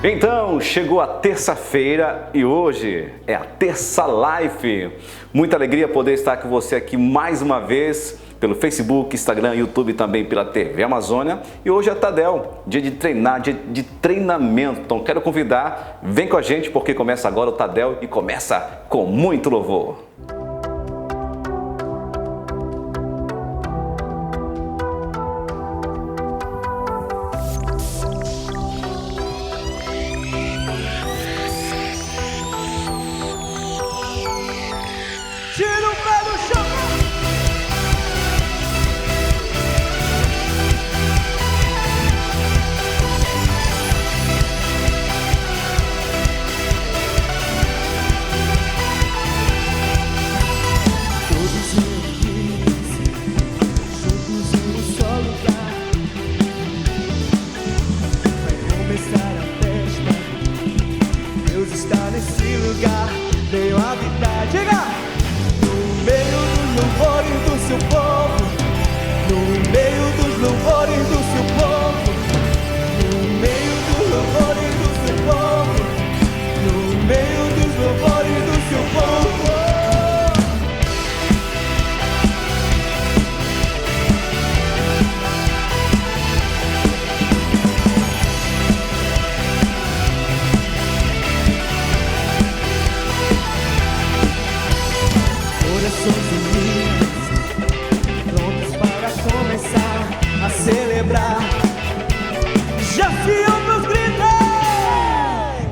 Então, chegou a terça-feira e hoje é a Terça Life. Muita alegria poder estar com você aqui mais uma vez pelo Facebook, Instagram, YouTube e também pela TV Amazônia. E hoje é Tadel, dia de treinar, dia de treinamento. Então quero convidar, vem com a gente porque começa agora o Tadel e começa com muito louvor. Tira o pé do chão. Todos reunidos, juntos em um só lugar. Vai começar a festa. Deus está nesse lugar. Veio habitar. Diga! No meio dos louvores do seu povo, no meio dos louvores do seu povo, no meio dos louvores do seu povo, no meio dos louvores do seu povo. Corações unidos, prontos para começar a celebrar. Já se ouve os gritos,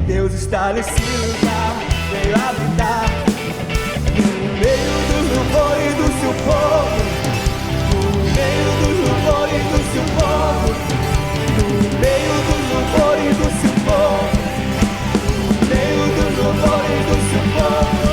Deus está nesse lugar, veio habitar. No meio dos louvores do seu povo, no meio dos louvores do seu povo, no meio dos louvores do seu povo, no meio dos louvores do seu povo. No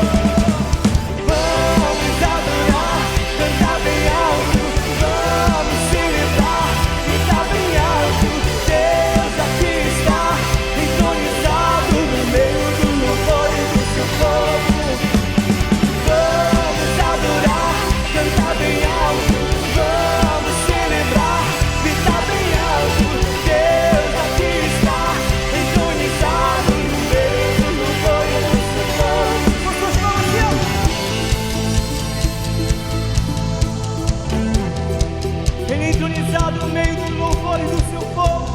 meio dos louvores do seu povo.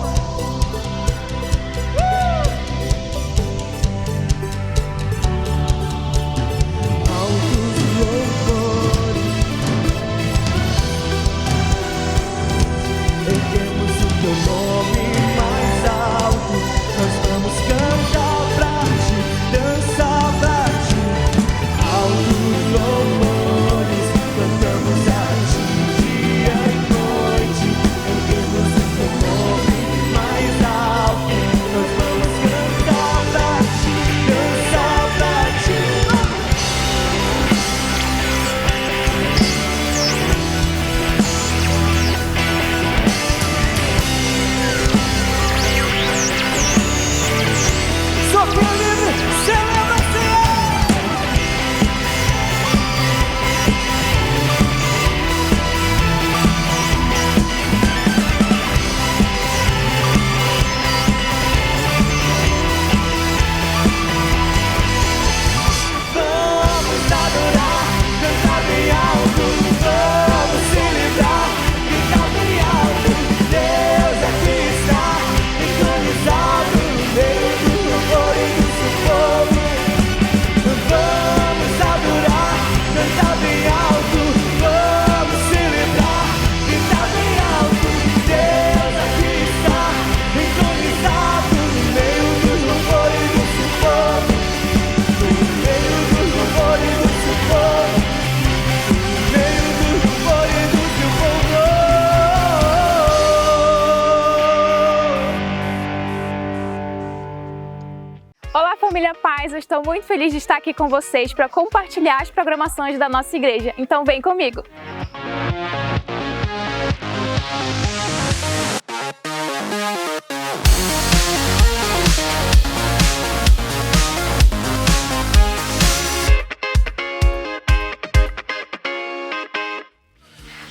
Altos louvores, erguemos o teu nome mais alto. Nós vamos cantar pra ti, dançar pra ti. Altos louvores, cantamos a ti dia e noite. Erguemos o teu nome mais alto. Nós vamos cantar pra ti, dançar pra ti. Só que é livre, celebra-se! Vamos adorar, cantar bem alto. Vamos celebrar, gritar bem alto. Deus aqui está, entronizado no meio dos louvores do seu povo. Vamos adorar, cantar bem alto. Vamos celebrar, gritar bem alto. Deus aqui está, entronizado no meio dos louvores do seu povo. No meio dos louvores do seu povo, no meio dos louvores do seu povo. Olá, família Paz, eu estou muito feliz de estar aqui com vocês para compartilhar as programações da nossa igreja. Então vem comigo!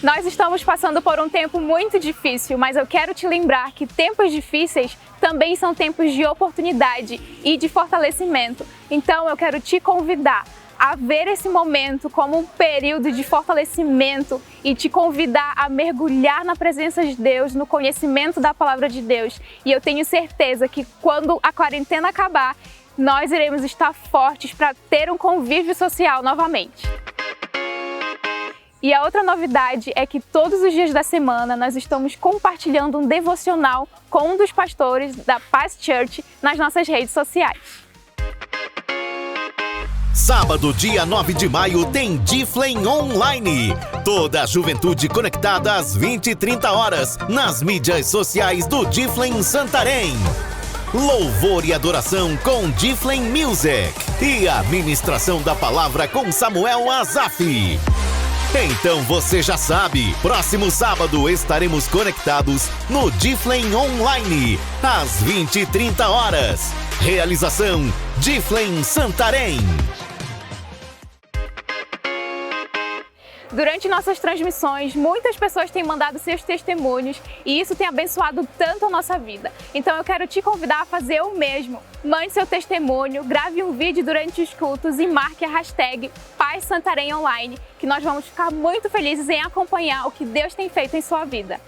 Nós estamos Estamos passando por um tempo muito difícil, mas eu quero te lembrar que tempos difíceis também são tempos de oportunidade e de fortalecimento. Então eu quero te convidar a ver esse momento como um período de fortalecimento e te convidar a mergulhar na presença de Deus, no conhecimento da palavra de Deus. E eu tenho certeza que quando a quarentena acabar, nós iremos estar fortes para ter um convívio social novamente. E a outra novidade é que todos os dias da semana nós estamos compartilhando um devocional com um dos pastores da Paz Church nas nossas redes sociais. Sábado, dia 9 de maio, tem Giflane Online. Toda a juventude conectada às 20h30 nas mídias sociais do Giflane Santarém. Louvor e adoração com Giflane Music. E a ministração da palavra com Samuel Azaf. Então você já sabe, próximo sábado estaremos conectados no Giflane Online, às 20h30. Realização Giflane Santarém. Durante nossas transmissões, muitas pessoas têm mandado seus testemunhos e isso tem abençoado tanto a nossa vida. Então eu quero te convidar a fazer o mesmo. Mande seu testemunho, grave um vídeo durante os cultos e marque a hashtag Paz Santarém Online, que nós vamos ficar muito felizes em acompanhar o que Deus tem feito em sua vida.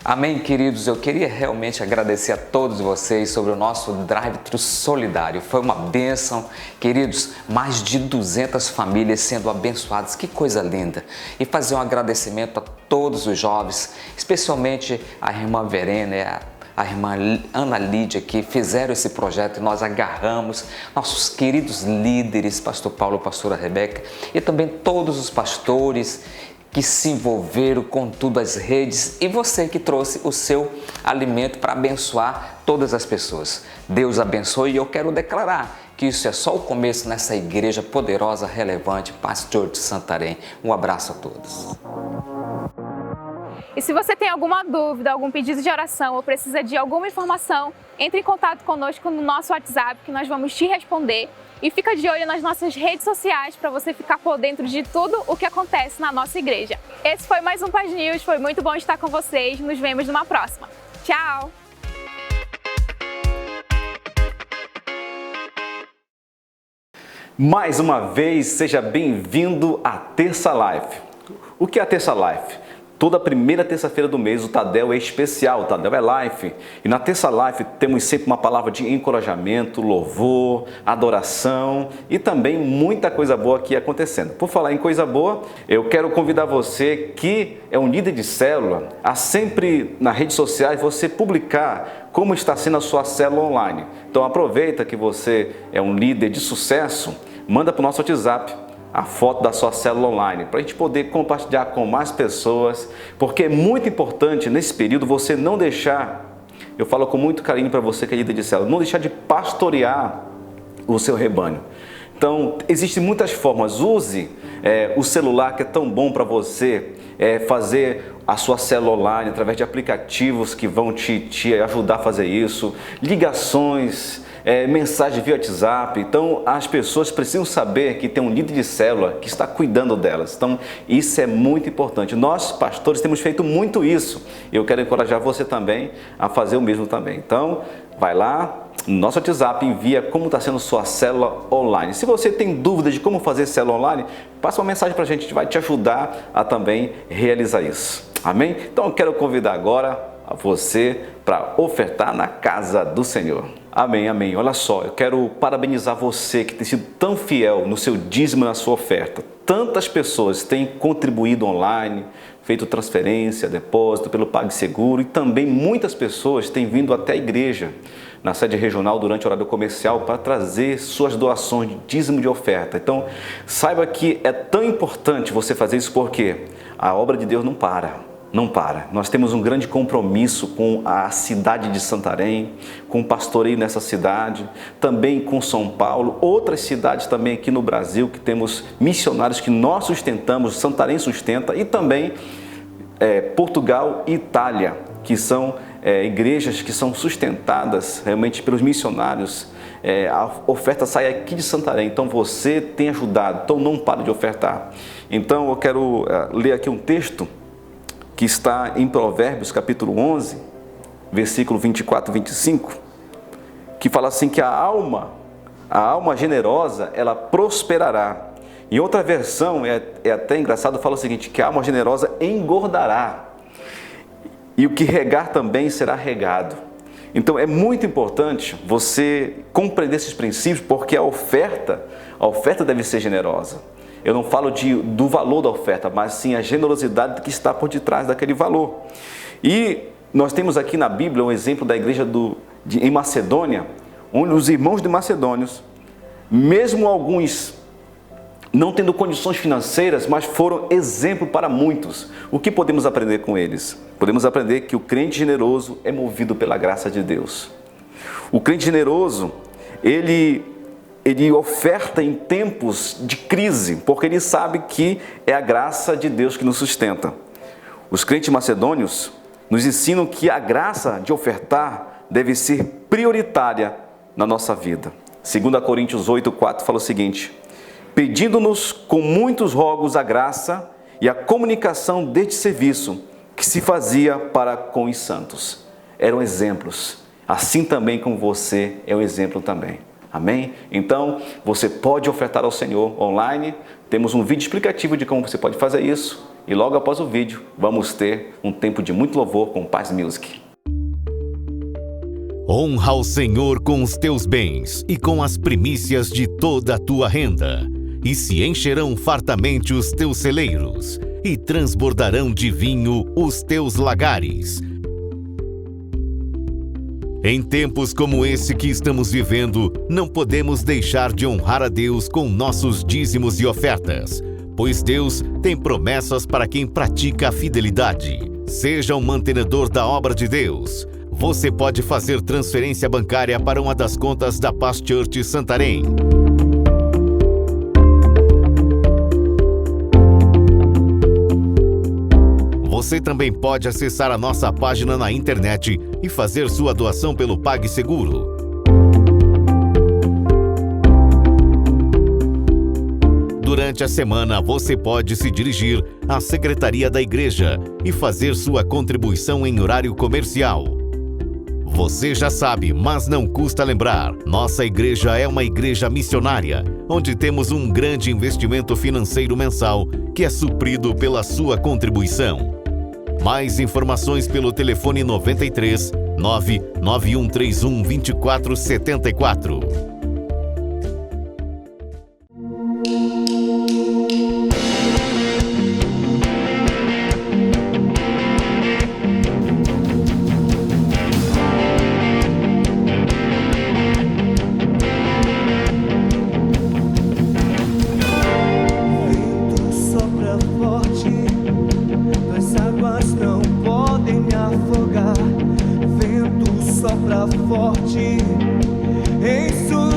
Amém, queridos. Eu queria realmente agradecer a todos vocês sobre o nosso drive-thru solidário. Foi uma bênção, queridos, mais de 200 famílias sendo abençoadas. Que coisa linda! E fazer um agradecimento a todos os jovens, especialmente a irmã Verena, a irmã Ana Lídia, que fizeram esse projeto e nós agarramos, nossos queridos líderes, pastor Paulo, pastora Rebeca, e também todos os pastores que se envolveram com tudo as redes e você que trouxe o seu alimento para abençoar todas as pessoas. Deus abençoe e eu quero declarar que isso é só o começo nessa igreja poderosa, relevante, Paz Church Santarém. Um abraço a todos. E se você tem alguma dúvida, algum pedido de oração ou precisa de alguma informação, entre em contato conosco no nosso WhatsApp que nós vamos te responder. E fica de olho nas nossas redes sociais para você ficar por dentro de tudo o que acontece na nossa igreja. Esse foi mais um Paz News, foi muito bom estar com vocês, nos vemos numa próxima. Tchau! Mais uma vez, seja bem-vindo à Terça Life. O que é a Terça Life? Toda primeira terça-feira do mês o Tadel é especial, o Tadel é Life. E na Terça Life temos sempre uma palavra de encorajamento, louvor, adoração e também muita coisa boa aqui acontecendo. Por falar em coisa boa, eu quero convidar você que é um líder de célula a sempre nas redes sociais você publicar como está sendo a sua célula online. Então aproveita que você é um líder de sucesso, manda para o nosso WhatsApp a foto da sua célula online, para a gente poder compartilhar com mais pessoas, porque é muito importante nesse período você não deixar, eu falo com muito carinho para você que é líder de célula, não deixar de pastorear o seu rebanho. Então, existem muitas formas, use o celular que é tão bom para você fazer a sua célula online através de aplicativos que vão te ajudar a fazer isso, ligações, mensagem via WhatsApp. Então as pessoas precisam saber que tem um líder de célula que está cuidando delas. Então isso é muito importante. Nós pastores temos feito muito isso. Eu quero encorajar você também a fazer o mesmo também. Então vai lá no nosso WhatsApp, envia como está sendo sua célula online. Se você tem dúvidas de como fazer célula online, passa uma mensagem para a gente vai te ajudar a também realizar isso. Amém? Então eu quero convidar agora a você para ofertar na casa do Senhor. Amém, amém. Olha só, eu quero parabenizar você que tem sido tão fiel no seu dízimo, na sua oferta. Tantas pessoas têm contribuído online, feito transferência, depósito pelo PagSeguro e também muitas pessoas têm vindo até a igreja, na sede regional durante o horário comercial para trazer suas doações de dízimo de oferta. Então, saiba que é tão importante você fazer isso porque a obra de Deus não para. Não para. Nós temos um grande compromisso com a cidade de Santarém, com o pastoreio nessa cidade, também com São Paulo, outras cidades também aqui no Brasil que temos missionários que nós sustentamos, Santarém sustenta, e também Portugal e Itália, que são igrejas que são sustentadas realmente pelos missionários a oferta sai aqui de Santarém, então você tem ajudado, então não pare de ofertar. Então eu quero ler aqui um texto que está em Provérbios capítulo 11, versículo 24 e 25, que fala assim que a alma generosa, ela prosperará. Em outra versão, é até engraçado, fala o seguinte, que a alma generosa engordará, e o que regar também será regado. Então é muito importante você compreender esses princípios, porque a oferta deve ser generosa. Eu não falo do valor da oferta, mas sim a generosidade que está por detrás daquele valor. E nós temos aqui na Bíblia um exemplo da igreja em Macedônia, onde os irmãos de Macedônios, mesmo alguns não tendo condições financeiras, mas foram exemplo para muitos. O que podemos aprender com eles? Podemos aprender que o crente generoso é movido pela graça de Deus. O crente generoso, ele oferta em tempos de crise, porque ele sabe que é a graça de Deus que nos sustenta. Os crentes macedônios nos ensinam que a graça de ofertar deve ser prioritária na nossa vida. 2 Coríntios 8:4 fala o seguinte: pedindo-nos com muitos rogos a graça e a comunicação deste serviço que se fazia para com os santos. Eram exemplos, assim também como você é um exemplo também. Amém? Então, você pode ofertar ao Senhor online. Temos um vídeo explicativo de como você pode fazer isso. E logo após o vídeo, vamos ter um tempo de muito louvor com Paz Music. Honra ao Senhor com os teus bens e com as primícias de toda a tua renda. E se encherão fartamente os teus celeiros, e transbordarão de vinho os teus lagares. Em tempos como esse que estamos vivendo, não podemos deixar de honrar a Deus com nossos dízimos e ofertas, pois Deus tem promessas para quem pratica a fidelidade. Seja um mantenedor da obra de Deus. Você pode fazer transferência bancária para uma das contas da Paz Church Santarém. Você também pode acessar a nossa página na internet e fazer sua doação pelo PagSeguro. Durante a semana, você pode se dirigir à Secretaria da Igreja e fazer sua contribuição em horário comercial. Você já sabe, mas não custa lembrar, nossa igreja é uma igreja missionária, onde temos um grande investimento financeiro mensal que é suprido pela sua contribuição. Mais informações pelo telefone 93 99131 2474. Forte em sua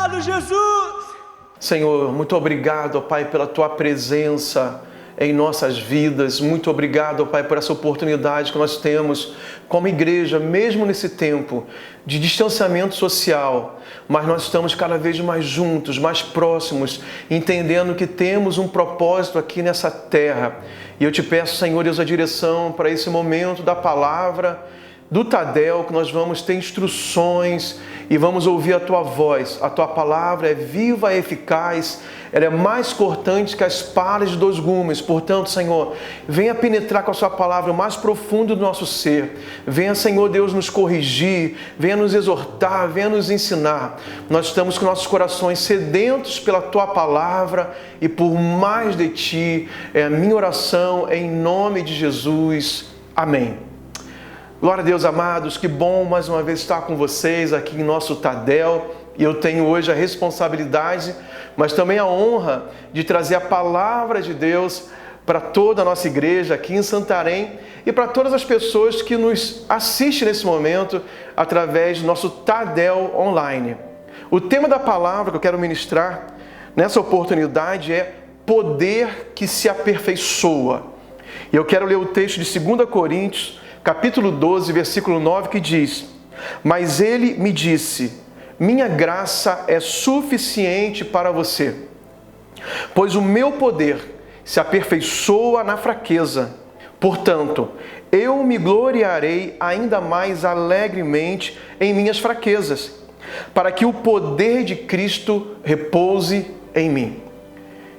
Obrigado, Jesus! Senhor, muito obrigado, ó Pai, pela Tua presença em nossas vidas. Muito obrigado, ó Pai, por essa oportunidade que nós temos como igreja, mesmo nesse tempo de distanciamento social, mas nós estamos cada vez mais juntos, mais próximos, entendendo que temos um propósito aqui nessa terra. E eu te peço, Senhor Deus, a direção para esse momento da palavra do Tadel, que nós vamos ter instruções e vamos ouvir a Tua voz. A Tua palavra é viva e eficaz, ela é mais cortante que a espada de 2 gumes. Portanto, Senhor, venha penetrar com a Sua palavra o mais profundo do nosso ser. Venha, Senhor Deus, nos corrigir, venha nos exortar, venha nos ensinar. Nós estamos com nossos corações sedentos pela Tua palavra e por mais de Ti. É a minha oração em nome de Jesus. Amém. Glória a Deus, amados, que bom mais uma vez estar com vocês aqui em nosso Tadel. E eu tenho hoje a responsabilidade, mas também a honra de trazer a palavra de Deus para toda a nossa igreja aqui em Santarém e para todas as pessoas que nos assistem nesse momento através do nosso Tadel online. O tema da palavra que eu quero ministrar nessa oportunidade é poder que se aperfeiçoa. E eu quero ler o texto de 2 Coríntios, capítulo 12, versículo 9, que diz: mas ele me disse, minha graça é suficiente para você, pois o meu poder se aperfeiçoa na fraqueza. Portanto, eu me gloriarei ainda mais alegremente em minhas fraquezas, para que o poder de Cristo repouse em mim.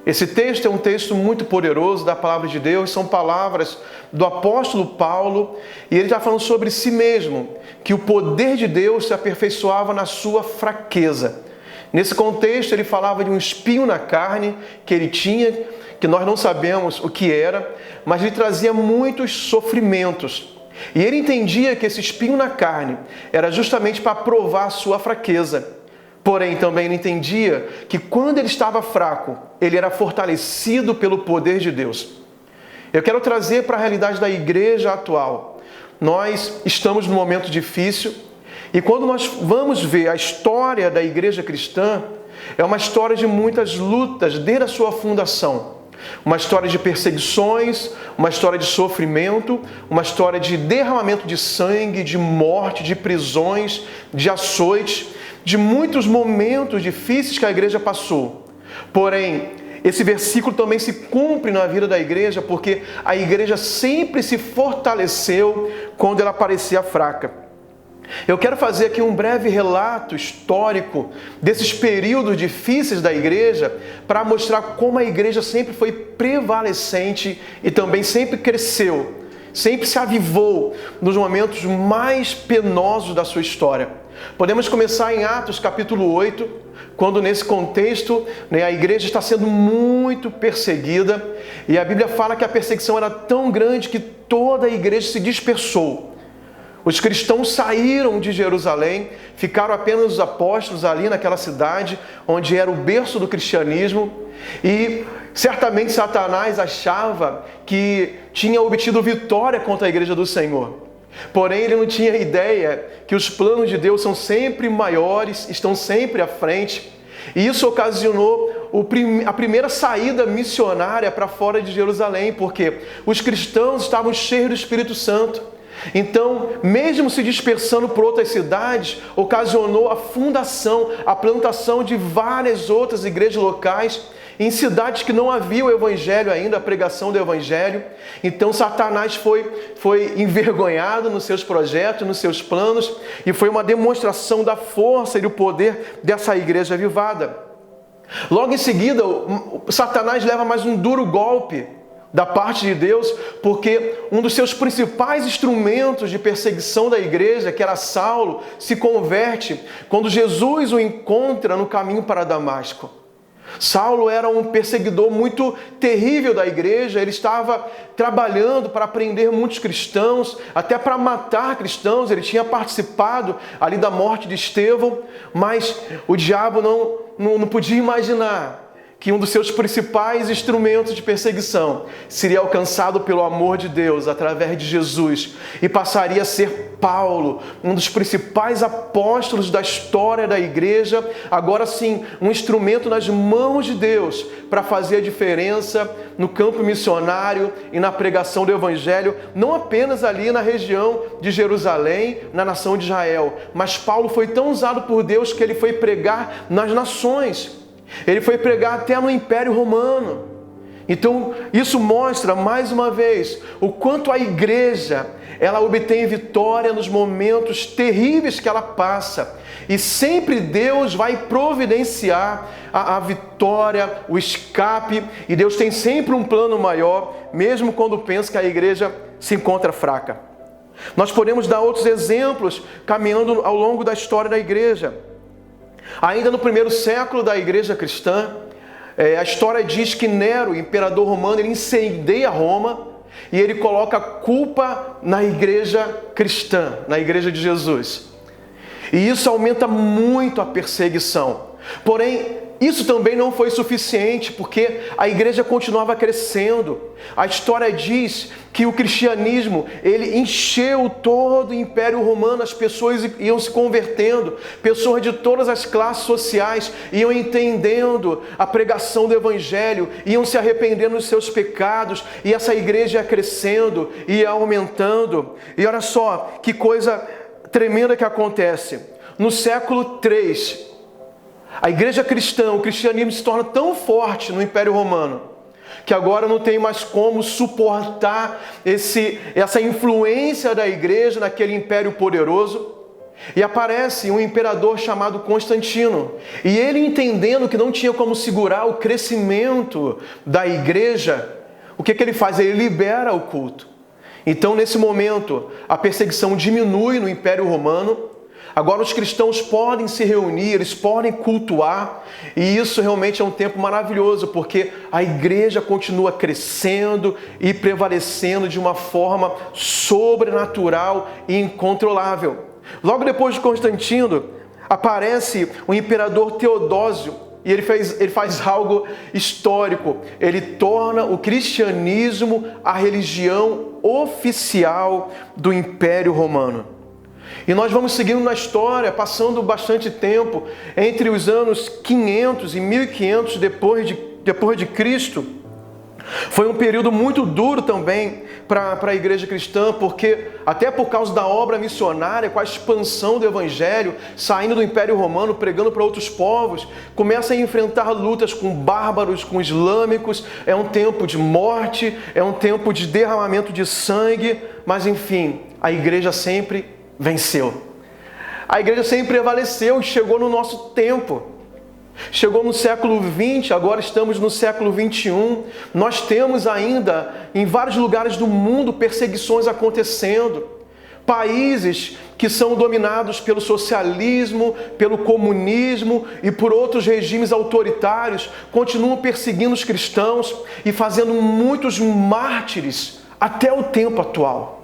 Esse texto é um texto muito poderoso da palavra de Deus, são palavras do apóstolo Paulo, e ele está falando sobre si mesmo, que o poder de Deus se aperfeiçoava na sua fraqueza. Nesse contexto, ele falava de um espinho na carne que ele tinha, que nós não sabemos o que era, mas ele trazia muitos sofrimentos. E ele entendia que esse espinho na carne era justamente para provar a sua fraqueza. Porém, também ele entendia que quando ele estava fraco, ele era fortalecido pelo poder de Deus. Eu quero trazer para a realidade da igreja atual. Nós estamos num momento difícil e quando nós vamos ver a história da igreja cristã, é uma história de muitas lutas desde a sua fundação. Uma história de perseguições, uma história de sofrimento, uma história de derramamento de sangue, de morte, de prisões, de açoites, de muitos momentos difíceis que a igreja passou. Porém, esse versículo também se cumpre na vida da igreja, porque a igreja sempre se fortaleceu quando ela parecia fraca. Eu quero fazer aqui um breve relato histórico desses períodos difíceis da igreja para mostrar como a igreja sempre foi prevalecente e também sempre cresceu, sempre se avivou nos momentos mais penosos da sua história. Podemos começar em Atos capítulo 8, quando nesse contexto a igreja está sendo muito perseguida e a Bíblia fala que a perseguição era tão grande que toda a igreja se dispersou. Os cristãos saíram de Jerusalém, ficaram apenas os apóstolos ali naquela cidade, onde era o berço do cristianismo, e certamente Satanás achava que tinha obtido vitória contra a igreja do Senhor. Porém, ele não tinha ideia que os planos de Deus são sempre maiores, estão sempre à frente. E isso ocasionou a primeira saída missionária para fora de Jerusalém, porque os cristãos estavam cheios do Espírito Santo. Então, mesmo se dispersando por outras cidades, ocasionou a fundação, a plantação de várias outras igrejas locais, em cidades que não havia o Evangelho ainda, a pregação do Evangelho. Então Satanás foi envergonhado nos seus projetos, nos seus planos, e foi uma demonstração da força e do poder dessa igreja avivada. Logo em seguida, Satanás leva mais um duro golpe da parte de Deus, porque um dos seus principais instrumentos de perseguição da igreja, que era Saulo, se converte quando Jesus o encontra no caminho para Damasco. Saulo era um perseguidor muito terrível da igreja, ele estava trabalhando para prender muitos cristãos, até para matar cristãos, ele tinha participado ali da morte de Estevão, mas o diabo não podia imaginar que um dos seus principais instrumentos de perseguição seria alcançado pelo amor de Deus através de Jesus e passaria a ser Paulo, um dos principais apóstolos da história da igreja, agora sim, um instrumento nas mãos de Deus para fazer a diferença no campo missionário e na pregação do Evangelho, não apenas ali na região de Jerusalém, na nação de Israel, mas Paulo foi tão usado por Deus que ele foi pregar nas nações. Ele foi pregar até no Império Romano. Então, isso mostra, mais uma vez, o quanto a igreja, ela obtém vitória nos momentos terríveis que ela passa. E sempre Deus vai providenciar a vitória, o escape. E Deus tem sempre um plano maior, mesmo quando pensa que a igreja se encontra fraca. Nós podemos dar outros exemplos caminhando ao longo da história da igreja. Ainda no primeiro século da igreja cristã, a história diz que Nero, o imperador romano, ele incendeia Roma e ele coloca a culpa na igreja cristã, na igreja de Jesus. E isso aumenta muito a perseguição. Porém, isso também não foi suficiente, porque a igreja continuava crescendo. A história diz que o cristianismo, ele encheu todo o Império Romano, as pessoas iam se convertendo, pessoas de todas as classes sociais iam entendendo a pregação do Evangelho, iam se arrependendo dos seus pecados, e essa igreja ia crescendo, ia aumentando. E olha só que coisa tremenda que acontece. No século III, a igreja cristã, o cristianismo se torna tão forte no Império Romano, que agora não tem mais como suportar essa influência da igreja naquele império poderoso. E aparece um imperador chamado Constantino. E ele, entendendo que não tinha como segurar o crescimento da igreja, o que ele faz? Ele libera o culto. Então, nesse momento, a perseguição diminui no Império Romano. Agora os cristãos podem se reunir, eles podem cultuar, e isso realmente é um tempo maravilhoso, porque a igreja continua crescendo e prevalecendo de uma forma sobrenatural e incontrolável. Logo depois de Constantino, aparece o imperador Teodósio, e ele faz algo histórico. Ele torna o cristianismo a religião oficial do Império Romano. E nós vamos seguindo na história, passando bastante tempo, entre os anos 500 e 1500 depois de Cristo. Foi um período muito duro também para a igreja cristã, porque até por causa da obra missionária, com a expansão do Evangelho, saindo do Império Romano, pregando para outros povos, começa a enfrentar lutas com bárbaros, com islâmicos. É um tempo de morte, é um tempo de derramamento de sangue, mas enfim, a igreja sempre venceu. A igreja sempre prevaleceu e chegou no nosso tempo. Chegou no século XX, agora estamos no século XXI. Nós temos ainda, em vários lugares do mundo, perseguições acontecendo. Países que são dominados pelo socialismo, pelo comunismo e por outros regimes autoritários continuam perseguindo os cristãos e fazendo muitos mártires até o tempo atual.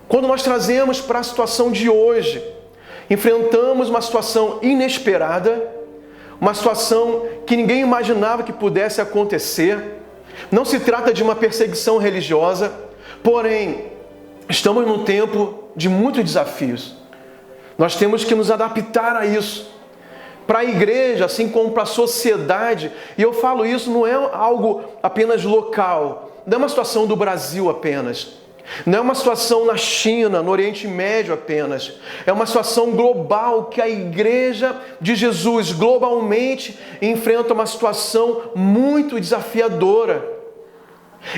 Quando nós trazemos para a situação de hoje, enfrentamos uma situação inesperada, uma situação que ninguém imaginava que pudesse acontecer. Não se trata de uma perseguição religiosa, porém, estamos num tempo de muitos desafios. Nós temos que nos adaptar a isso. Para a igreja, assim como para a sociedade, e eu falo isso, não é algo apenas local, não é uma situação do Brasil apenas. Não é uma situação na China, no Oriente Médio apenas. É uma situação global que a igreja de Jesus globalmente enfrenta uma situação muito desafiadora.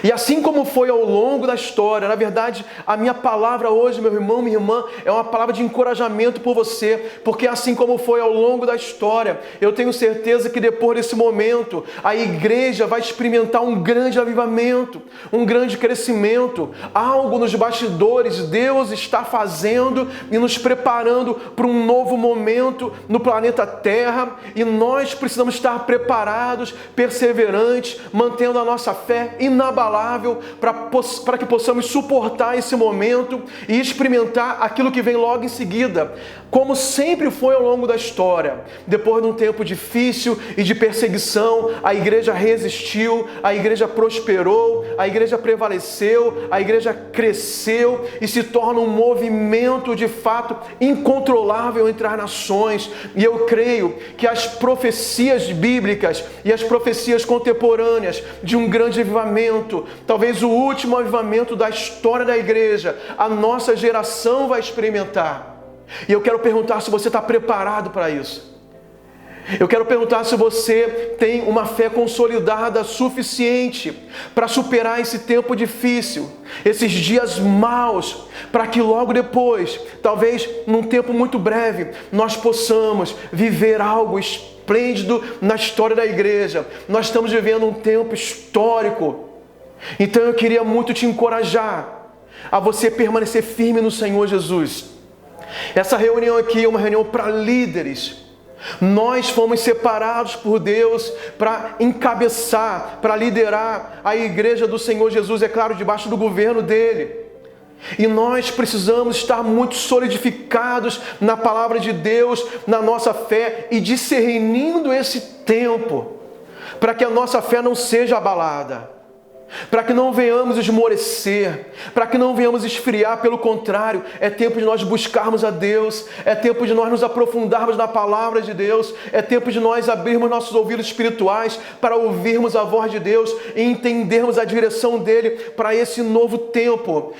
E assim como foi ao longo da história, na verdade, a minha palavra hoje, meu irmão, minha irmã, é uma palavra de encorajamento por você, porque assim como foi ao longo da história, eu tenho certeza que depois desse momento, a igreja vai experimentar um grande avivamento, um grande crescimento, algo nos bastidores Deus está fazendo e nos preparando para um novo momento no planeta Terra, e nós precisamos estar preparados, perseverantes, mantendo a nossa fé inabalável, inabalável para que possamos suportar esse momento e experimentar aquilo que vem logo em seguida, como sempre foi ao longo da história. Depois de um tempo difícil e de perseguição, a igreja resistiu, a igreja prosperou, a igreja prevaleceu, a igreja cresceu e se torna um movimento de fato incontrolável entre as nações. E eu creio que as profecias bíblicas e as profecias contemporâneas de um grande avivamento, talvez o último avivamento da história da igreja, a nossa geração vai experimentar. E eu quero perguntar se você está preparado para isso. Eu quero perguntar se você tem uma fé consolidada suficiente para superar esse tempo difícil, esses dias maus, para que logo depois, talvez num tempo muito breve, nós possamos viver algo esplêndido na história da igreja. Nós estamos vivendo um tempo histórico. Então eu queria muito te encorajar a você permanecer firme no Senhor Jesus. Essa reunião aqui é uma reunião para líderes. Nós fomos separados por Deus para encabeçar, para liderar a igreja do Senhor Jesus, é claro, debaixo do governo dele. E nós precisamos estar muito solidificados na palavra de Deus, na nossa fé e discernindo esse tempo, para que a nossa fé não seja abalada, para que não venhamos esmorecer, para que não venhamos esfriar. Pelo contrário, é tempo de nós buscarmos a Deus, é tempo de nós nos aprofundarmos na palavra de Deus, é tempo de nós abrirmos nossos ouvidos espirituais para ouvirmos a voz de Deus e entendermos a direção dele para esse novo tempo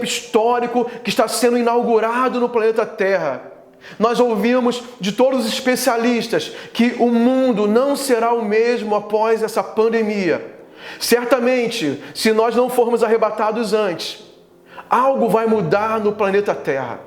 histórico que está sendo inaugurado no planeta Terra. Nós ouvimos de todos os especialistas que o mundo não será o mesmo após essa pandemia. Certamente, se nós não formos arrebatados antes, algo vai mudar no planeta Terra.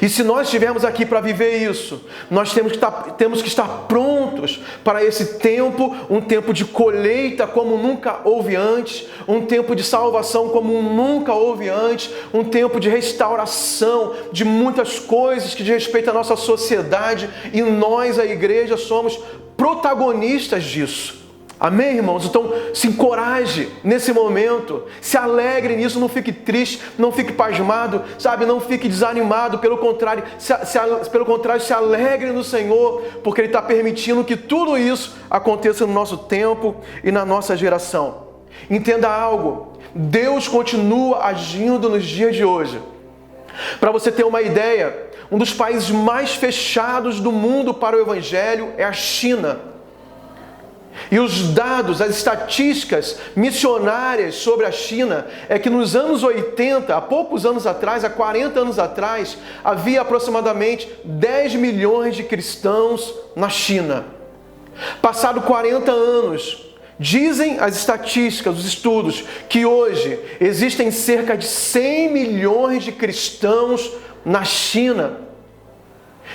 E se nós estivermos aqui para viver isso, nós temos que estar prontos para esse tempo, um tempo de colheita como nunca houve antes, um tempo de salvação como nunca houve antes, um tempo de restauração de muitas coisas que diz respeito à nossa sociedade, e nós, a igreja, somos protagonistas disso. Amém, irmãos? Então, se encoraje nesse momento, se alegre nisso, não fique triste, não fique pasmado, sabe? Não fique desanimado, pelo contrário, se alegre no Senhor, porque Ele está permitindo que tudo isso aconteça no nosso tempo e na nossa geração. Entenda algo, Deus continua agindo nos dias de hoje. Para você ter uma ideia, um dos países mais fechados do mundo para o Evangelho é a China. E os dados, as estatísticas missionárias sobre a China é que nos anos 80, há poucos anos atrás, há 40 anos atrás, havia aproximadamente 10 milhões de cristãos na China. Passado 40 anos, dizem as estatísticas, os estudos, que hoje existem cerca de 100 milhões de cristãos na China.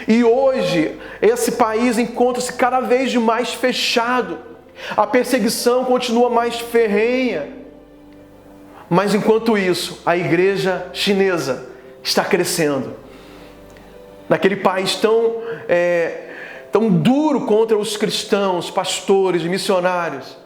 E hoje, esse país encontra-se cada vez mais fechado. A perseguição continua mais ferrenha. Mas enquanto isso, a igreja chinesa está crescendo. Naquele país tão duro contra os cristãos, pastores, missionários,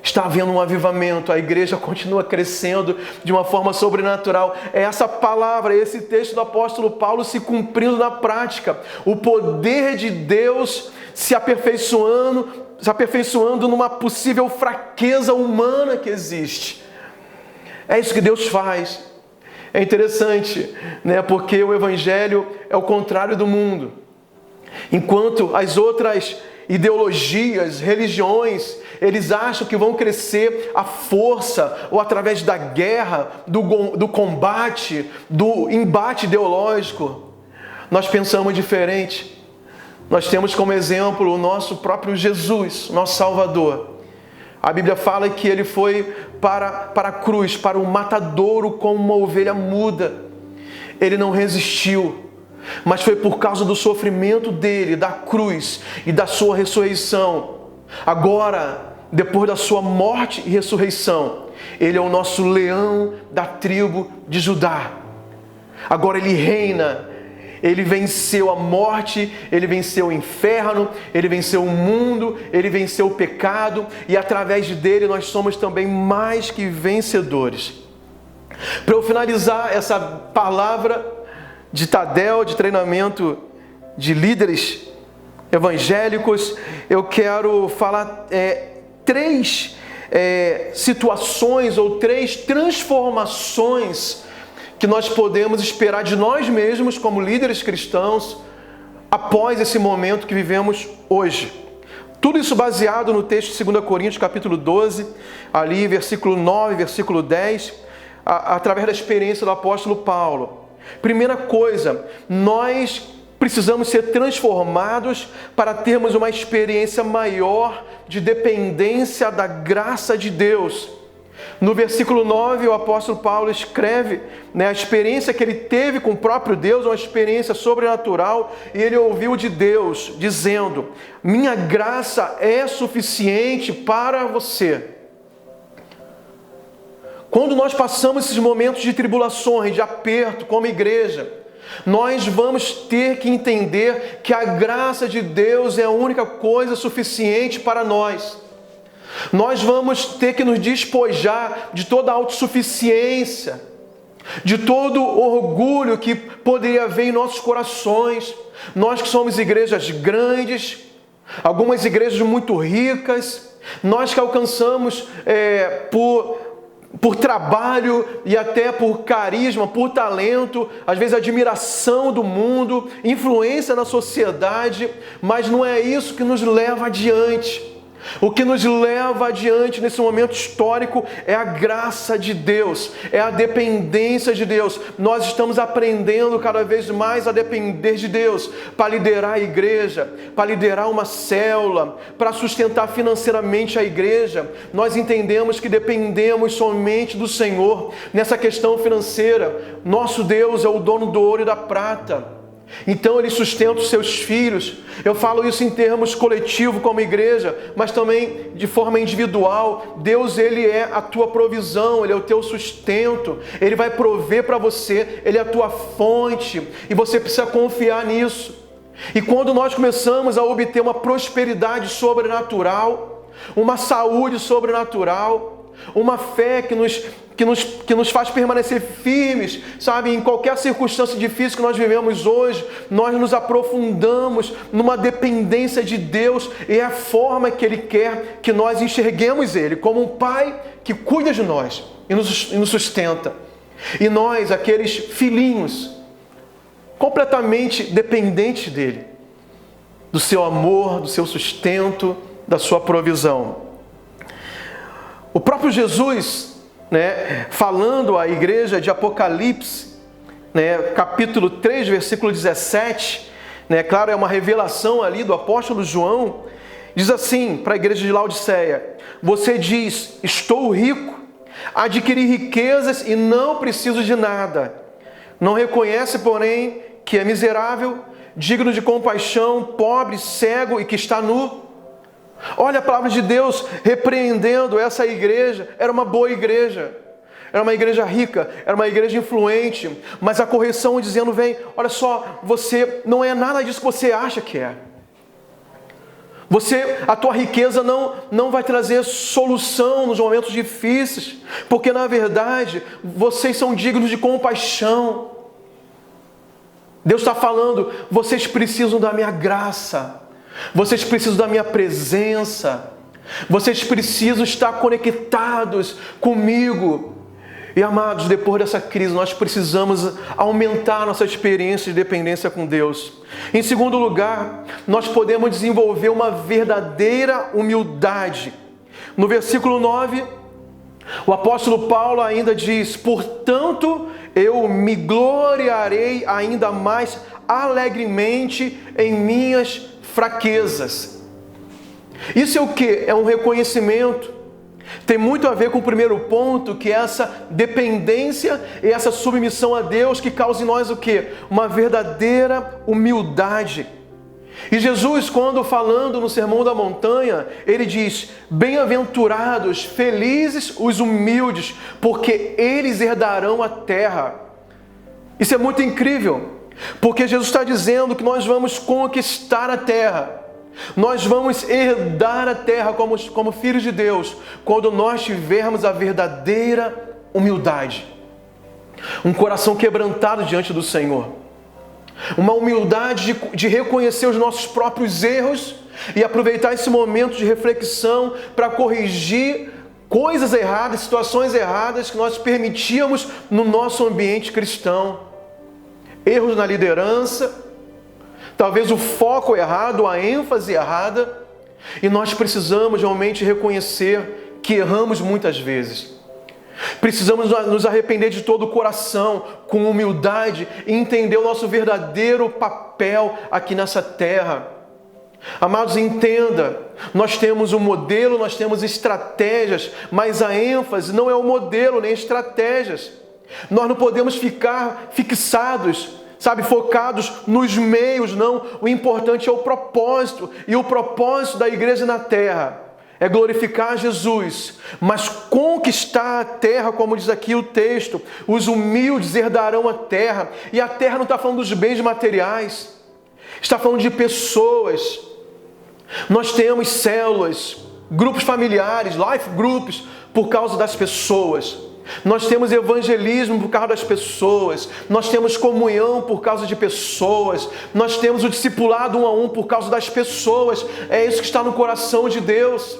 está havendo um avivamento, a igreja continua crescendo de uma forma sobrenatural. É essa palavra, esse texto do apóstolo Paulo se cumprindo na prática. O poder de Deus se aperfeiçoando numa possível fraqueza humana que existe. É isso que Deus faz. É interessante, né? Porque o Evangelho é o contrário do mundo. Enquanto as outras ideologias, religiões, eles acham que vão crescer à força ou através da guerra, do combate, do embate ideológico. Nós pensamos diferente. Nós temos como exemplo o nosso próprio Jesus, nosso Salvador. A Bíblia fala que Ele foi para a cruz, para o matadouro como uma ovelha muda. Ele não resistiu, mas foi por causa do sofrimento dele, da cruz e da sua ressurreição. Agora, depois da sua morte e ressurreição, Ele é o nosso leão da tribo de Judá. Agora Ele reina Ele venceu a morte, Ele venceu o inferno, Ele venceu o mundo, Ele venceu o pecado e através dele nós somos também mais que vencedores. Para eu finalizar essa palavra de Tadel, de treinamento de líderes evangélicos, eu quero falar três situações ou três transformações que nós podemos esperar de nós mesmos como líderes cristãos após esse momento que vivemos hoje. Tudo isso baseado no texto de 2 Coríntios capítulo 12, ali versículo 9, versículo 10, através da experiência do apóstolo Paulo. Primeira coisa, nós precisamos ser transformados para termos uma experiência maior de dependência da graça de Deus. No versículo 9, o apóstolo Paulo escreve a experiência que ele teve com o próprio Deus, uma experiência sobrenatural, e ele ouviu de Deus, dizendo: minha graça é suficiente para você. Quando nós passamos esses momentos de tribulações, de aperto como igreja, nós vamos ter que entender que a graça de Deus é a única coisa suficiente para nós. Nós vamos ter que nos despojar de toda a autossuficiência, de todo orgulho que poderia haver em nossos corações. Nós que somos igrejas grandes, algumas igrejas muito ricas, nós que alcançamos por trabalho e até por carisma, por talento, às vezes admiração do mundo, influência na sociedade, mas não é isso que nos leva adiante. O que nos leva adiante nesse momento histórico é a graça de Deus, é a dependência de Deus. Nós estamos aprendendo cada vez mais a depender de Deus para liderar a igreja, para liderar uma célula, para sustentar financeiramente a igreja. Nós entendemos que dependemos somente do Senhor nessa questão financeira. Nosso Deus é o dono do ouro e da prata. Então Ele sustenta os seus filhos. Eu falo isso em termos coletivos como igreja, mas também de forma individual. Deus, Ele é a tua provisão, Ele é o teu sustento, Ele vai prover para você, Ele é a tua fonte e você precisa confiar nisso. E quando nós começamos a obter uma prosperidade sobrenatural, uma saúde sobrenatural, uma fé que nos faz permanecer firmes, sabe? Em qualquer circunstância difícil que nós vivemos hoje, nós nos aprofundamos numa dependência de Deus e é a forma que Ele quer que nós enxerguemos Ele, como um Pai que cuida de nós e nos sustenta. E nós, aqueles filhinhos, completamente dependentes dEle, do seu amor, do seu sustento, da sua provisão. O próprio Jesus, falando à igreja de Apocalipse, capítulo 3, versículo 17, claro, é uma revelação ali do apóstolo João, diz assim para a igreja de Laodiceia: você diz, estou rico, adquiri riquezas e não preciso de nada. Não reconhece, porém, que é miserável, digno de compaixão, pobre, cego e que está nu. Olha a palavra de Deus repreendendo essa igreja. Era uma boa igreja, era uma igreja rica, era uma igreja influente, mas a correção dizendo vem: olha só, você não é nada disso que você acha que é. A tua riqueza não vai trazer solução nos momentos difíceis, porque na verdade vocês são dignos de compaixão. Deus está falando, vocês precisam da minha graça. Vocês precisam da minha presença. Vocês precisam estar conectados comigo. E amados, depois dessa crise, nós precisamos aumentar nossa experiência de dependência com Deus. Em segundo lugar, nós podemos desenvolver uma verdadeira humildade. No versículo 9, o apóstolo Paulo ainda diz: portanto, eu me gloriarei ainda mais alegremente em minhas fraquezas. Isso é o que? É um reconhecimento. Tem muito a ver com o primeiro ponto, que é essa dependência e essa submissão a Deus que causa em nós o que? Uma verdadeira humildade. E Jesus, quando falando no Sermão da Montanha, Ele diz: bem-aventurados, felizes os humildes, porque eles herdarão a terra. Isso é muito incrível. Porque Jesus está dizendo que nós vamos conquistar a terra. Nós vamos herdar a terra como filhos de Deus, quando nós tivermos a verdadeira humildade. Um coração quebrantado diante do Senhor. Uma humildade de reconhecer os nossos próprios erros e aproveitar esse momento de reflexão para corrigir coisas erradas, situações erradas que nós permitíamos no nosso ambiente cristão. Erros na liderança, talvez o foco errado, a ênfase errada, e nós precisamos realmente reconhecer que erramos muitas vezes. Precisamos nos arrepender de todo o coração, com humildade, e entender o nosso verdadeiro papel aqui nessa terra. Amados, entenda, nós temos um modelo, nós temos estratégias, mas a ênfase não é o modelo nem estratégias. Nós não podemos ficar fixados, focados nos meios, não. O importante é o propósito, e o propósito da igreja na terra é glorificar Jesus, mas conquistar a terra, como diz aqui o texto. Os humildes herdarão a terra, e a terra não está falando dos bens materiais, está falando de pessoas. Nós temos células, grupos familiares, life groups, por causa das pessoas. Nós temos evangelismo por causa das pessoas. Nós temos comunhão por causa de pessoas. Nós temos o discipulado 1 a 1 por causa das pessoas. É isso que está no coração de Deus.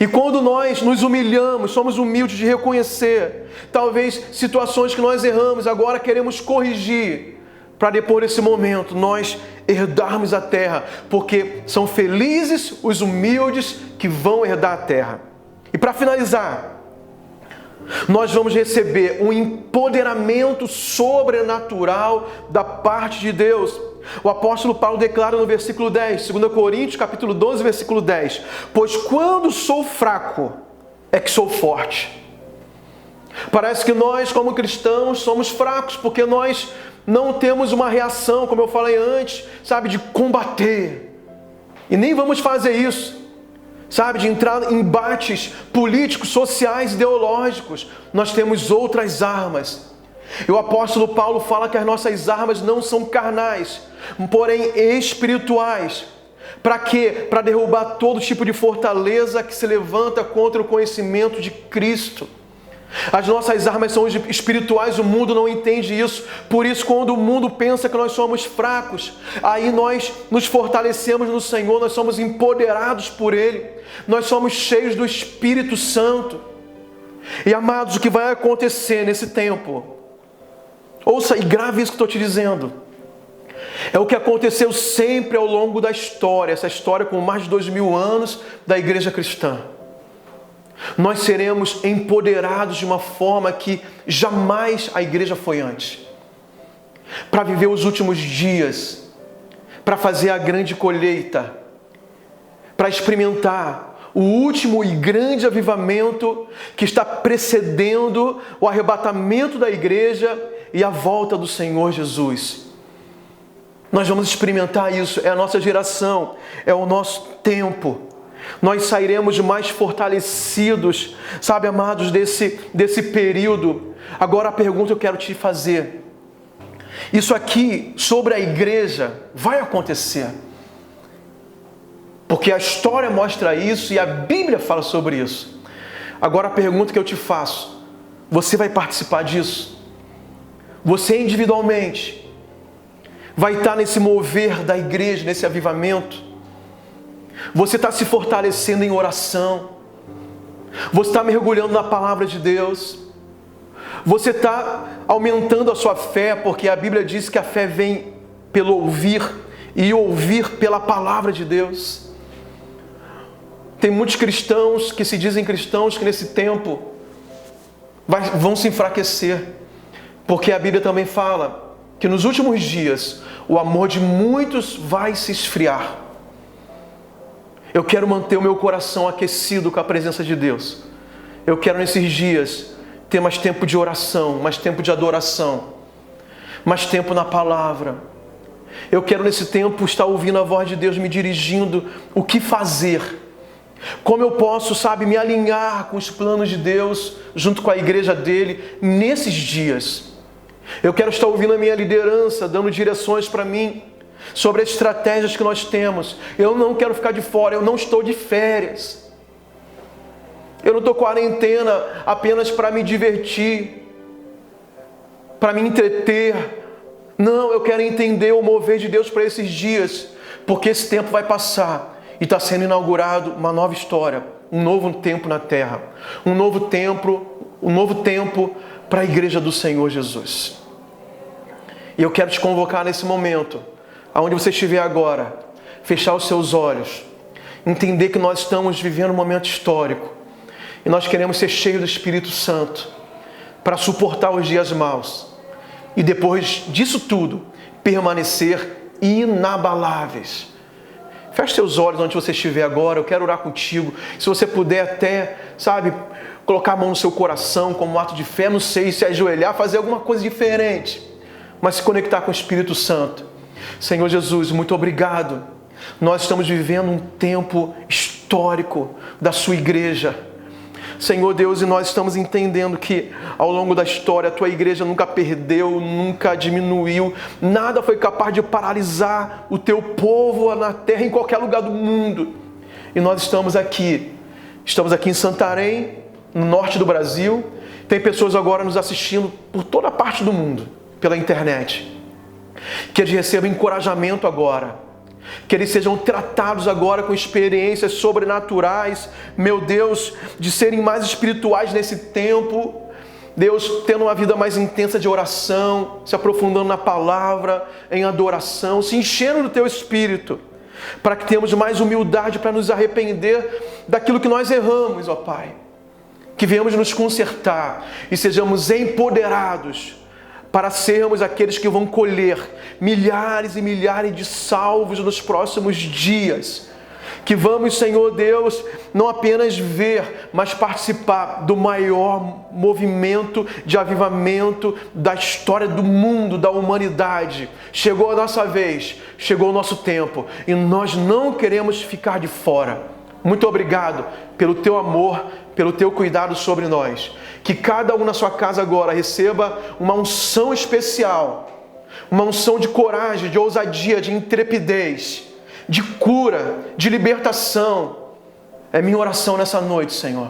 E quando nós nos humilhamos, somos humildes de reconhecer, talvez situações que nós erramos, agora queremos corrigir, para depois desse momento nós herdarmos a terra, porque são felizes os humildes que vão herdar a terra. E para finalizar, nós vamos receber um empoderamento sobrenatural da parte de Deus. O apóstolo Paulo declara no versículo 10, 2 Coríntios, capítulo 12, versículo 10: pois quando sou fraco, é que sou forte. Parece que nós, como cristãos, somos fracos, porque nós não temos uma reação, como eu falei antes, de combater. E nem vamos fazer isso. De entrar em embates políticos, sociais, ideológicos. Nós temos outras armas. E o apóstolo Paulo fala que as nossas armas não são carnais, porém espirituais. Para quê? Para derrubar todo tipo de fortaleza que se levanta contra o conhecimento de Cristo. As nossas armas são espirituais, o mundo não entende isso. Por isso, quando o mundo pensa que nós somos fracos, aí nós nos fortalecemos no Senhor, nós somos empoderados por Ele, nós somos cheios do Espírito Santo. E amados, o que vai acontecer nesse tempo, ouça e grave isso que estou te dizendo, é o que aconteceu sempre ao longo da história, essa história com mais de 2000 anos da igreja cristã. Nós seremos empoderados de uma forma que jamais a igreja foi antes. Para viver os últimos dias, para fazer a grande colheita, para experimentar o último e grande avivamento que está precedendo o arrebatamento da igreja e a volta do Senhor Jesus. Nós vamos experimentar isso, é a nossa geração, é o nosso tempo. Nós sairemos mais fortalecidos, amados, desse período. Agora a pergunta que eu quero te fazer: isso aqui sobre a igreja vai acontecer? Porque a história mostra isso e a Bíblia fala sobre isso. Agora a pergunta que eu te faço: você vai participar disso? Você individualmente vai estar nesse mover da igreja, nesse avivamento? Você está se fortalecendo em oração? Você está mergulhando na palavra de Deus? Você está aumentando a sua fé, porque a Bíblia diz que a fé vem pelo ouvir e ouvir pela palavra de Deus. Tem muitos cristãos que se dizem cristãos que nesse tempo vão se enfraquecer, porque a Bíblia também fala que nos últimos dias o amor de muitos vai se esfriar. Eu quero manter o meu coração aquecido com a presença de Deus. Eu quero nesses dias ter mais tempo de oração, mais tempo de adoração, mais tempo na palavra. Eu quero nesse tempo estar ouvindo a voz de Deus me dirigindo o que fazer. Como eu posso, me alinhar com os planos de Deus junto com a igreja dele nesses dias. Eu quero estar ouvindo a minha liderança, dando direções para mim, sobre as estratégias que nós temos. Eu não quero ficar de fora, eu não estou de férias. Eu não estou quarentena apenas para me divertir, para me entreter. Não, eu quero entender o mover de Deus para esses dias, porque esse tempo vai passar e está sendo inaugurado uma nova história, um novo tempo na terra, um novo tempo para a igreja do Senhor Jesus. E eu quero te convocar nesse momento, aonde você estiver agora, fechar os seus olhos, entender que nós estamos vivendo um momento histórico e nós queremos ser cheios do Espírito Santo para suportar os dias maus e depois disso tudo permanecer inabaláveis. Feche seus olhos onde você estiver agora, eu quero orar contigo. Se você puder até, colocar a mão no seu coração como um ato de fé, não sei, se ajoelhar, fazer alguma coisa diferente, mas se conectar com o Espírito Santo. Senhor Jesus, muito obrigado. Nós estamos vivendo um tempo histórico da sua igreja. Senhor Deus, e nós estamos entendendo que ao longo da história a tua igreja nunca perdeu, nunca diminuiu, nada foi capaz de paralisar o teu povo na terra, em qualquer lugar do mundo. E nós estamos aqui em Santarém, no norte do Brasil. Tem pessoas agora nos assistindo por toda parte do mundo, pela internet. Que eles recebam encorajamento agora. Que eles sejam tratados agora com experiências sobrenaturais, meu Deus, de serem mais espirituais nesse tempo. Deus, tendo uma vida mais intensa de oração, se aprofundando na palavra, em adoração, se enchendo do teu Espírito, para que tenhamos mais humildade para nos arrepender daquilo que nós erramos, ó Pai. Que venhamos nos consertar e sejamos empoderados para sermos aqueles que vão colher milhares e milhares de salvos nos próximos dias. Que vamos, Senhor Deus, não apenas ver, mas participar do maior movimento de avivamento da história do mundo, da humanidade. Chegou a nossa vez, chegou o nosso tempo, e nós não queremos ficar de fora. Muito obrigado pelo teu amor, pelo teu cuidado sobre nós. Que cada um na sua casa agora receba uma unção especial, uma unção de coragem, de ousadia, de intrepidez, de cura, de libertação. É minha oração nessa noite, Senhor,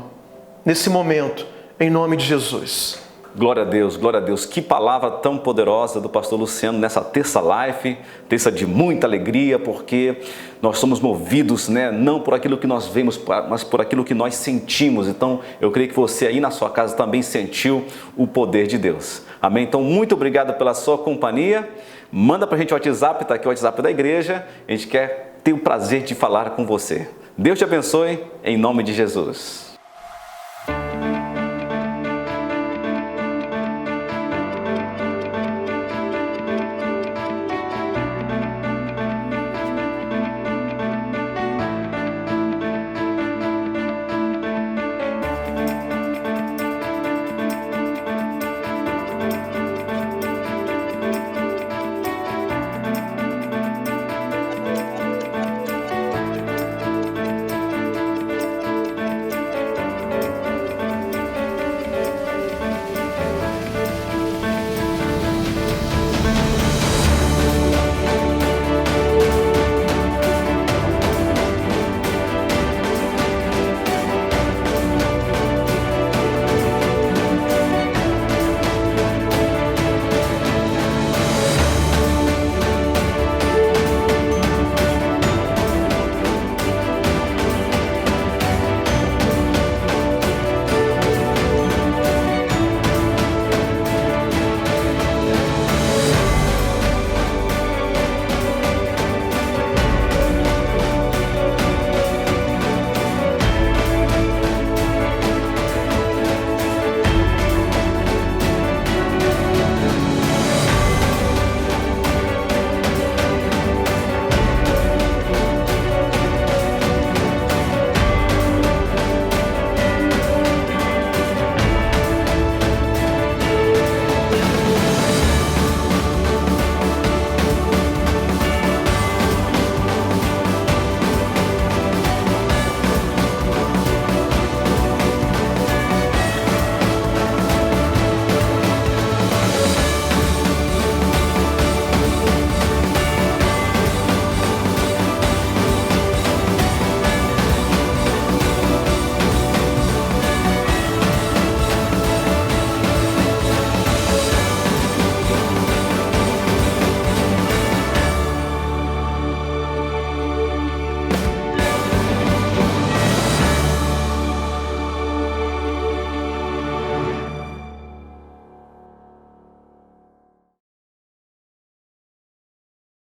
nesse momento, em nome de Jesus. Glória a Deus, glória a Deus. Que palavra tão poderosa do pastor Luciano nessa terça live, terça de muita alegria, porque nós somos movidos, não por aquilo que nós vemos, mas por aquilo que nós sentimos. Então, eu creio que você aí na sua casa também sentiu o poder de Deus. Amém? Então, muito obrigado pela sua companhia. Manda pra gente o WhatsApp, tá aqui o WhatsApp da igreja. A gente quer ter o prazer de falar com você. Deus te abençoe, em nome de Jesus.